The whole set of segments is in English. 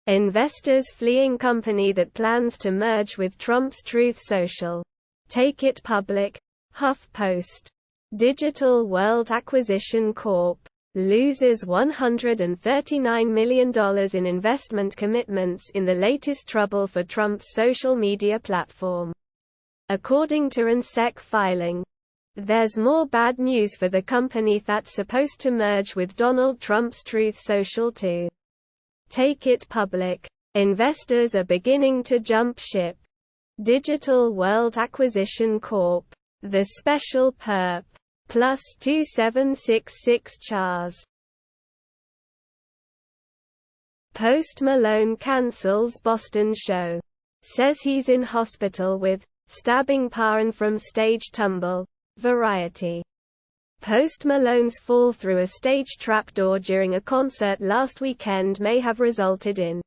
Investors fleeing company that plans to merge with Trump's Truth Social. Take it public. HuffPost. Digital World Acquisition Corp. loses $139 million in investment commitments in the latest trouble for Trump's social media platform. According to an SEC filing, there's more bad news for the company that's supposed to merge with Donald Trump's Truth Social too. Take it public. Investors are beginning to jump ship. Digital World Acquisition Corp. The special perp. Plus 2766 chars. Post Malone cancels Boston show. Says he's in hospital with stabbing Paran from stage Tumble. Variety. Post Malone's fall through a stage trapdoor during a concert last weekend may have resulted in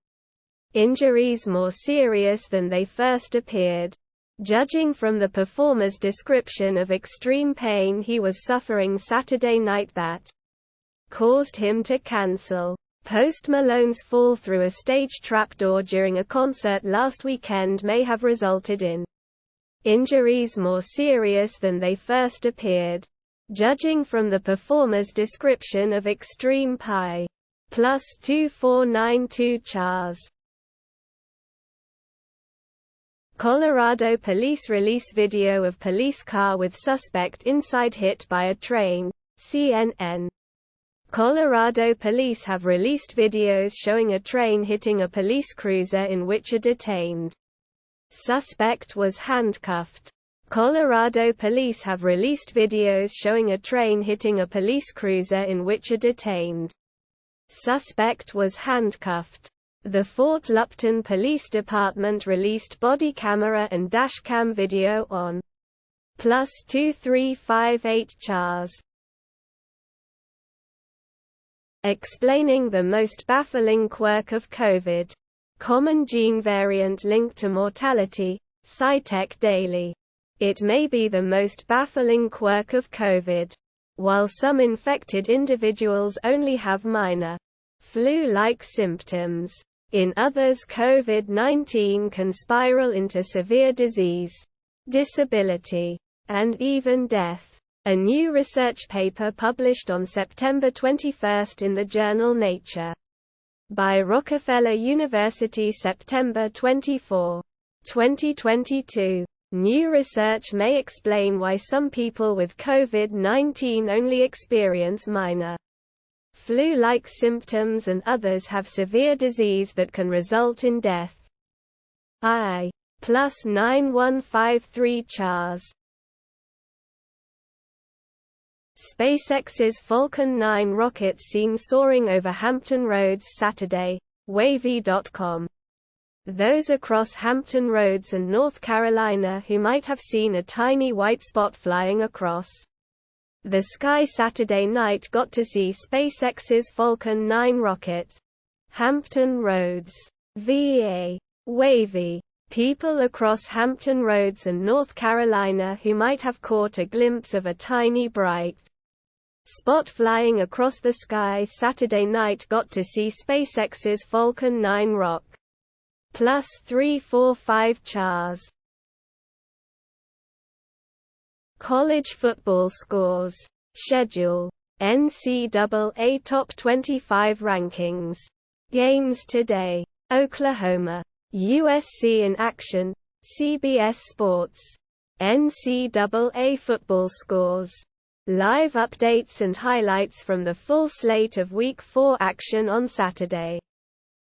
injuries more serious than they first appeared. Judging from the performer's description of extreme pain he was suffering Saturday night that caused him to cancel. Post Malone's fall through a stage trapdoor during a concert last weekend may have resulted in injuries more serious than they first appeared. Judging from the performer's description of extreme pi. Plus 2492 chars. Colorado police release video of police car with suspect inside hit by a train. CNN. Colorado police have released videos showing a train hitting a police cruiser in which a detained suspect was handcuffed. Colorado police have released videos showing a train hitting a police cruiser in which a detained suspect was handcuffed. The Fort Lupton Police Department released body camera and dashcam video on plus 2358 chars. Explaining the most baffling quirk of COVID. Common gene variant linked to mortality. SciTech Daily. It may be the most baffling quirk of COVID. While some infected individuals only have minor flu-like symptoms, in others COVID-19 can spiral into severe disease, disability, and even death. A new research paper published on September 21 in the journal Nature by Rockefeller University September 24, 2022. New research may explain why some people with COVID-19 only experience minor flu-like symptoms and others have severe disease that can result in death. I. Plus 9153 chars. SpaceX's Falcon 9 rocket seen soaring over Hampton Roads Saturday. Wavy.com. Those across Hampton Roads and North Carolina who might have seen a tiny white spot flying across the sky Saturday night got to see SpaceX's Falcon 9 rocket. Hampton Roads. VA. Wavy. People across Hampton Roads and North Carolina who might have caught a glimpse of a tiny bright spot flying across the sky Saturday night got to see SpaceX's Falcon 9 rocket. Plus 345 chars. College football scores. Schedule. NCAA Top 25 rankings. Games today. Oklahoma. USC in action. CBS Sports. NCAA football scores. Live updates and highlights from the full slate of Week 4 action on Saturday.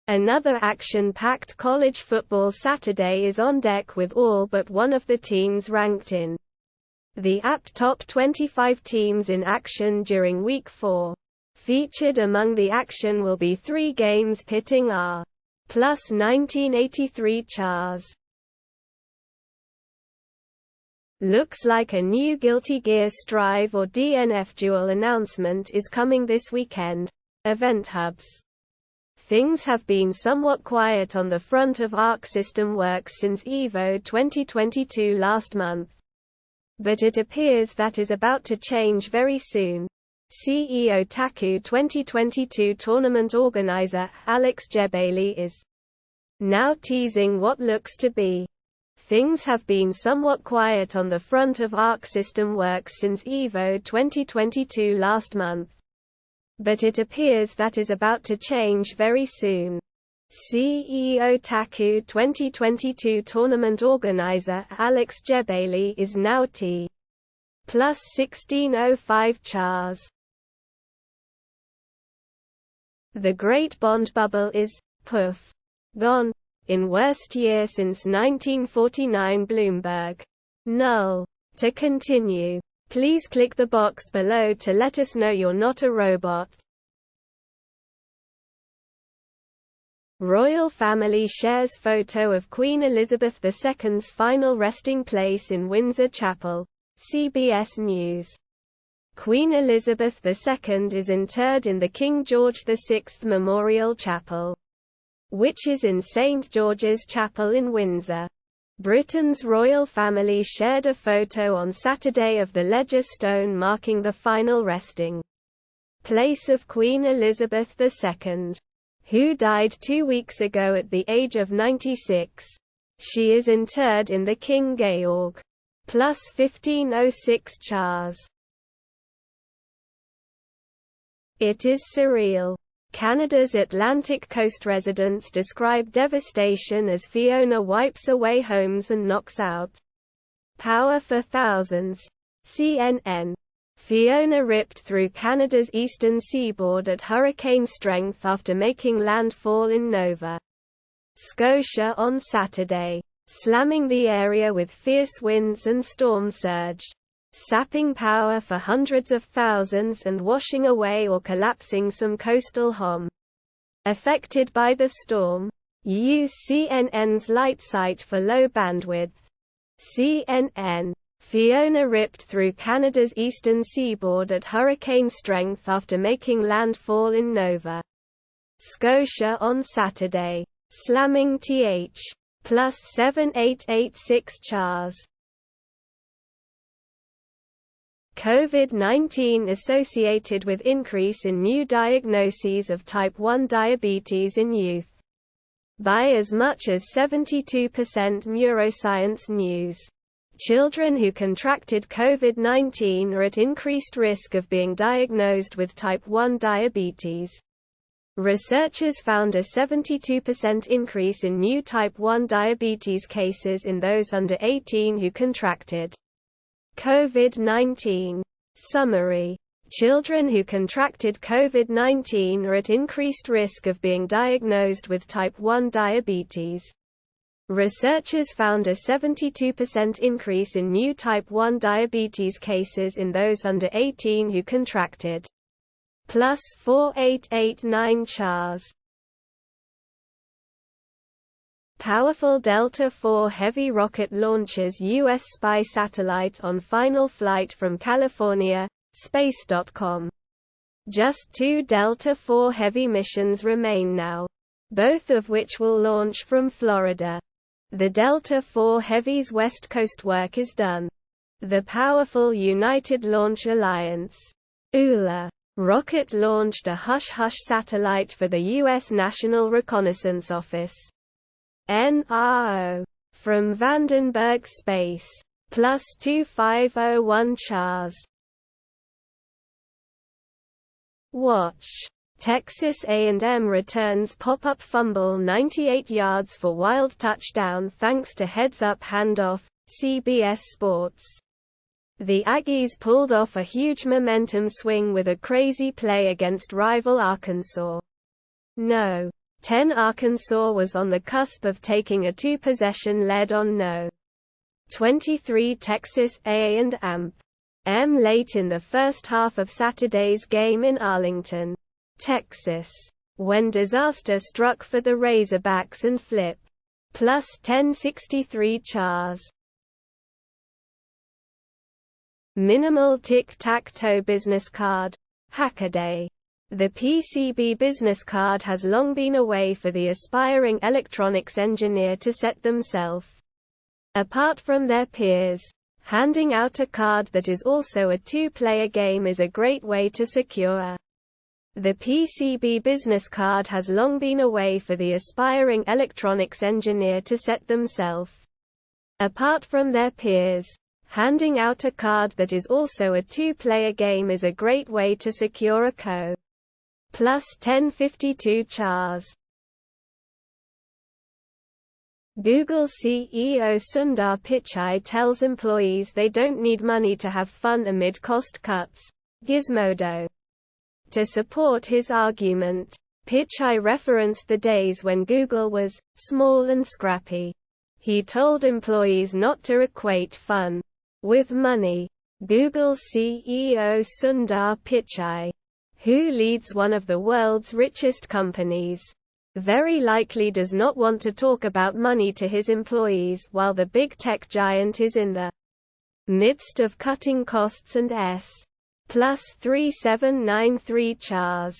Another action-packed college football Saturday is on deck with all but one of the teams ranked in the app Top 25 teams in action during Week 4. Featured among the action will be 3 games pitting our plus 1983 chars. Looks like a new Guilty Gear Strive or DNF Duel announcement is coming this weekend. Event hubs. Things have been somewhat quiet on the front of Arc System Works since EVO 2022 last month. But it appears that is about to change very soon. CEO Taku 2022 tournament organizer, Alex Jebailey is now teasing what looks to be. Things have been somewhat quiet on the front of Arc System Works since EVO 2022 last month. But it appears that is about to change very soon. CEO Taku 2022 tournament organizer Alex Jebailey is now T plus 1605 chars. The Great Bond Bubble is, poof, gone, in worst year since 1949 Bloomberg. Null. To continue, please click the box below to let us know you're not a robot. Royal family shares photo of Queen Elizabeth II's final resting place in Windsor Chapel. CBS News. Queen Elizabeth II is interred in the King George VI Memorial Chapel, which is in St George's Chapel in Windsor. Britain's royal family shared a photo on Saturday of the ledger stone marking the final resting place of Queen Elizabeth II, who died 2 weeks ago at the age of 96. She is interred in the King George plus 1506 chars. It is surreal. Canada's Atlantic coast residents describe devastation as Fiona wipes away homes and knocks out power for thousands. CNN. Fiona ripped through Canada's eastern seaboard at hurricane strength after making landfall in Nova Scotia on Saturday, slamming the area with fierce winds and storm surge, sapping power for hundreds of thousands and washing away or collapsing some coastal homes affected by the storm. Use CNN's light site for low bandwidth. CNN. Fiona ripped through Canada's eastern seaboard at hurricane strength after making landfall in Nova Scotia on Saturday, slamming th. plus 7886 chars. COVID-19 associated with increase in new diagnoses of type 1 diabetes in youth. By as much as 72%. Neuroscience News. Children who contracted COVID-19 are at increased risk of being diagnosed with type 1 diabetes. Researchers found a 72% increase in new type 1 diabetes cases in those under 18 who contracted COVID-19. Summary. Children who contracted COVID-19 are at increased risk of being diagnosed with type 1 diabetes. Researchers found a 72% increase in new type 1 diabetes cases in those under 18 who contracted plus 4889 chars. Powerful Delta IV Heavy rocket launches U.S. spy satellite on final flight from California. Space.com. Just 2 Delta IV Heavy missions remain now, both of which will launch from Florida. The Delta IV Heavy's West Coast work is done. The powerful United Launch Alliance (ULA) rocket launched a Hush satellite for the U.S. National Reconnaissance Office (NRO) from Vandenberg Space. Plus 2501 chars. Watch. Texas A&M returns pop-up fumble 98 yards for wild touchdown thanks to heads-up handoff. CBS Sports. The Aggies pulled off a huge momentum swing with a crazy play against rival Arkansas. No. 10 Arkansas was on the cusp of taking a 2-possession lead on No. 23 Texas A&M late in the first half of Saturday's game in Arlington, Texas, when disaster struck for the Razorbacks and flip. Plus 1063 chars. Minimal tic-tac-toe business card. Hackaday. The PCB business card has long been a way for the aspiring electronics engineer to set themselves apart from their peers. Handing out a card that is also a 2-player game is a great way to secure The PCB business card has long been a way for the aspiring electronics engineer to set themselves apart from their peers. Handing out a card that is also a two-player game is a great way to secure a Co. Plus 1052 chars. Google CEO Sundar Pichai tells employees they don't need money to have fun amid cost cuts. Gizmodo. To support his argument, Pichai referenced the days when Google was small and scrappy. He told employees not to equate fun with money. Google CEO Sundar Pichai, who leads one of the world's richest companies, very likely does not want to talk about money to his employees while the big tech giant is in the midst of cutting costs and plus 3793 chars.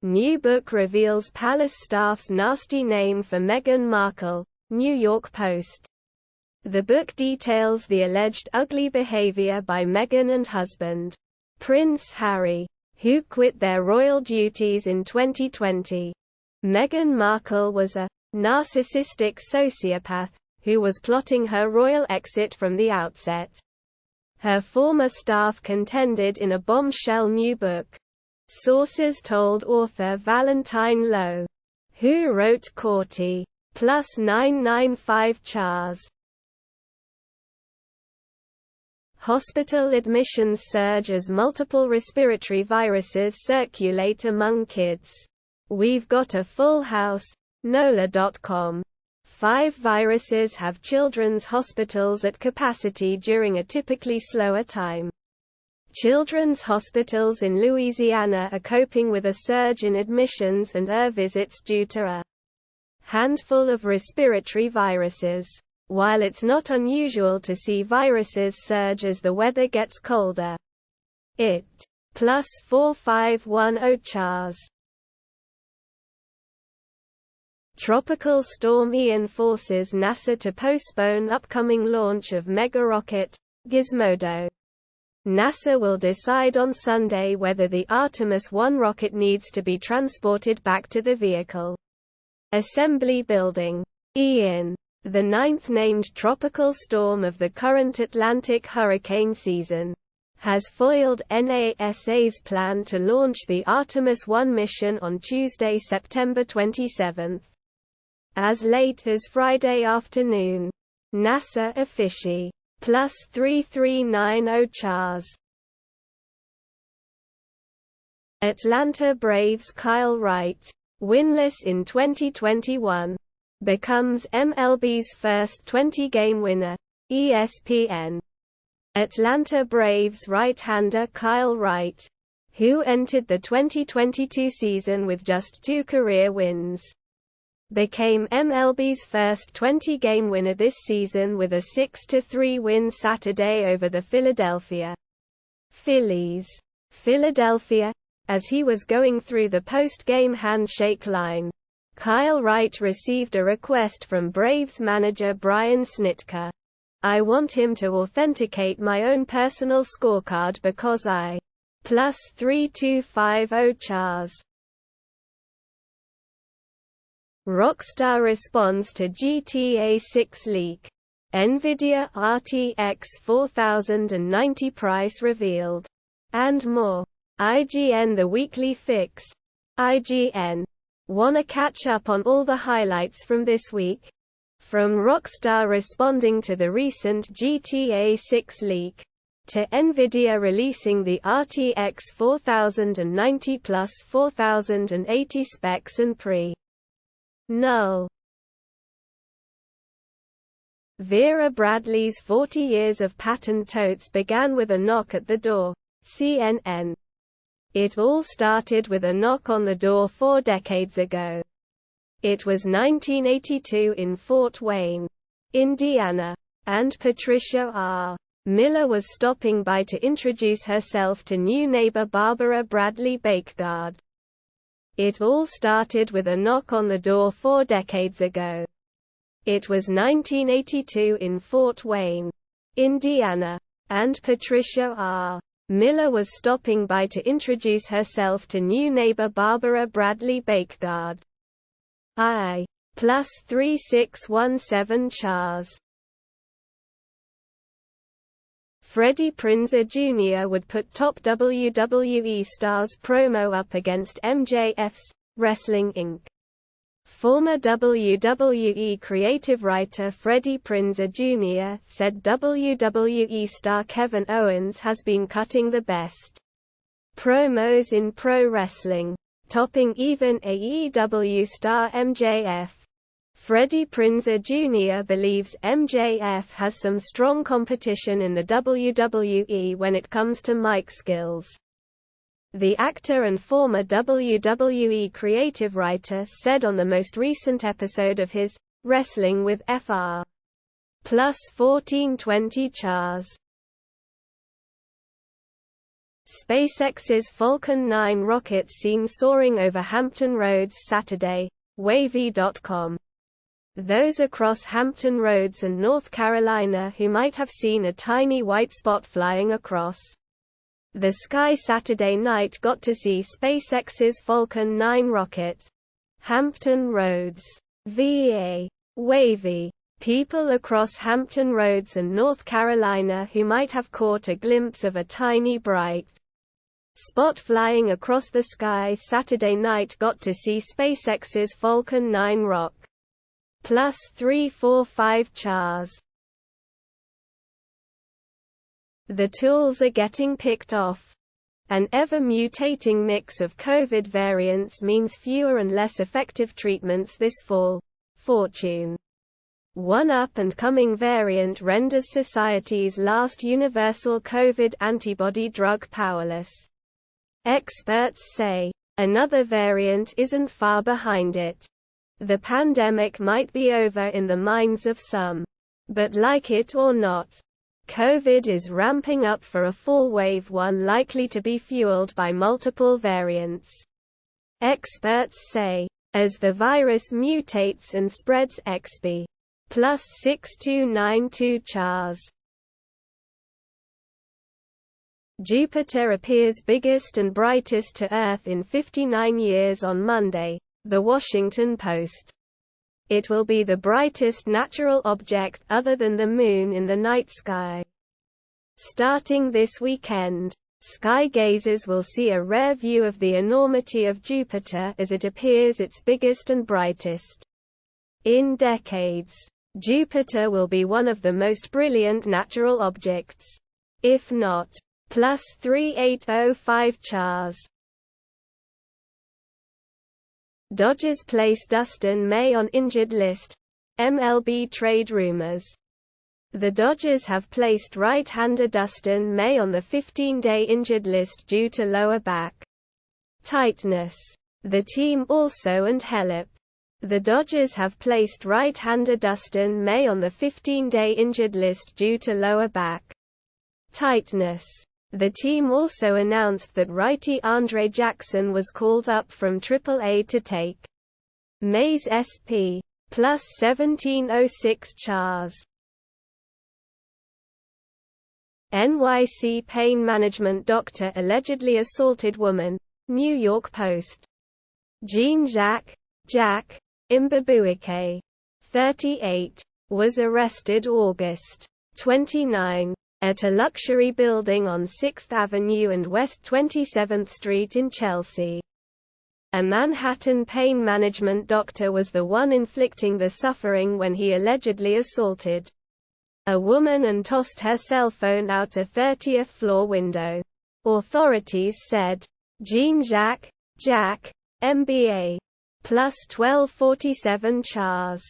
New book reveals palace staff's nasty name for Meghan Markle, New York Post. The book details the alleged ugly behavior by Meghan and husband, Prince Harry, who quit their royal duties in 2020. Meghan Markle was a narcissistic sociopath who was plotting her royal exit from the outset. Her former staff contended in a bombshell new book. Sources told author Valentine Lowe, who wrote Courty, plus 995 chars. Hospital admissions surge as multiple respiratory viruses circulate among kids. We've got a full house. NOLA.com. 5 viruses have children's hospitals at capacity during a typically slower time. Children's hospitals in Louisiana are coping with a surge in admissions and visits due to a handful of respiratory viruses. While it's not unusual to see viruses surge as the weather gets colder. It plus 4510 chars. Tropical storm Ian forces NASA to postpone upcoming launch of mega rocket. Gizmodo. NASA will decide on Sunday whether the Artemis 1 rocket needs to be transported back to the vehicle assembly building. Ian, the ninth named tropical storm of the current Atlantic hurricane season, has foiled NASA's plan to launch the Artemis 1 mission on Tuesday, September 27. As late as Friday afternoon. NASA official. Plus 3390 chars. Atlanta Braves Kyle Wright, winless in 2021, becomes MLB's first 20-game winner. ESPN. Atlanta Braves right-hander Kyle Wright, who entered the 2022 season with just 2 career wins, became MLB's first 20-game winner this season with a 6-3 win Saturday over the Philadelphia Phillies. Philadelphia. As he was going through the post-game handshake line, Kyle Wright received a request from Braves manager Brian Snitker. I want him to authenticate my own personal scorecard because I plus 3250 chars. Rockstar responds to GTA 6 leak. Nvidia RTX 4090 price revealed. And more. IGN The Weekly Fix. IGN. Wanna catch up on all the highlights from this week? From Rockstar responding to the recent GTA 6 leak, to Nvidia releasing the RTX 4090 plus 4080 specs and null. Vera Bradley's 40 years of patent totes began with a knock at the door. CNN. It all started with a knock on the door 4 decades ago. It was 1982 in Fort Wayne, Indiana, and Patricia R. Miller was stopping by to introduce herself to new neighbor Barbara Bradley Bakeguard. It all started with a knock on the door 4 decades ago. It was 1982 in Fort Wayne, Indiana, and Patricia R. Miller was stopping by to introduce herself to new neighbor Barbara Bradley Bakeguard. +3617 Chars. Freddie Prinze Jr. would put top WWE stars promo up against MJF's Wrestling Inc. Former WWE creative writer Freddie Prinze Jr. said WWE star Kevin Owens has been cutting the best promos in pro wrestling, topping even AEW star MJF. Freddie Prinze Jr. believes MJF has some strong competition in the WWE when it comes to mic skills. The actor and former WWE creative writer said on the most recent episode of his Wrestling with Fr. +1420 Chars. SpaceX's Falcon 9 rocket seen soaring over Hampton Roads Saturday, Wavy.com. Those across Hampton Roads and North Carolina who might have seen a tiny white spot flying across the sky Saturday night got to see SpaceX's Falcon 9 rocket. Hampton Roads. VA. Wavy. People across Hampton Roads and North Carolina who might have caught a glimpse of a tiny bright spot flying across the sky Saturday night got to see SpaceX's Falcon 9 rock. +345 Chars. The tools are getting picked off. An ever-mutating mix of COVID variants means fewer and less effective treatments this fall. Fortune. One up-and-coming variant renders society's last universal COVID antibody drug powerless. Experts say another variant isn't far behind it. The pandemic might be over in the minds of some. But like it or not, COVID is ramping up for a fall wave, one likely to be fueled by multiple variants. Experts say, as the virus mutates and spreads XB. +6292 Chars. Jupiter appears biggest and brightest to Earth in 59 years on Monday, The Washington Post. It will be the brightest natural object other than the Moon in the night sky. Starting this weekend, sky gazers will see a rare view of the enormity of Jupiter as it appears its biggest and brightest in decades. Jupiter will be one of the most brilliant natural objects. If not, +3805 Chars. Dodgers place Dustin May on injured list. MLB Trade Rumors. The Dodgers have placed right-hander Dustin May on the 15-day injured list due to lower back tightness. The team also and Helip. The Dodgers have placed right-hander Dustin May on the 15-day injured list due to lower back tightness. The team also announced that righty Andre Jackson was called up from AAA to take May's SP. +1706 Chars. NYC pain management doctor allegedly assaulted woman. New York Post. Jean-Jacques Jack Imbabuike, 38, was arrested August 29 at a luxury building on 6th Avenue and West 27th Street in Chelsea. A Manhattan pain management doctor was the one inflicting the suffering when he allegedly assaulted a woman and tossed her cell phone out a 30th floor window. Authorities said. Jean-Jacques Jack MBA. +1247 Chars.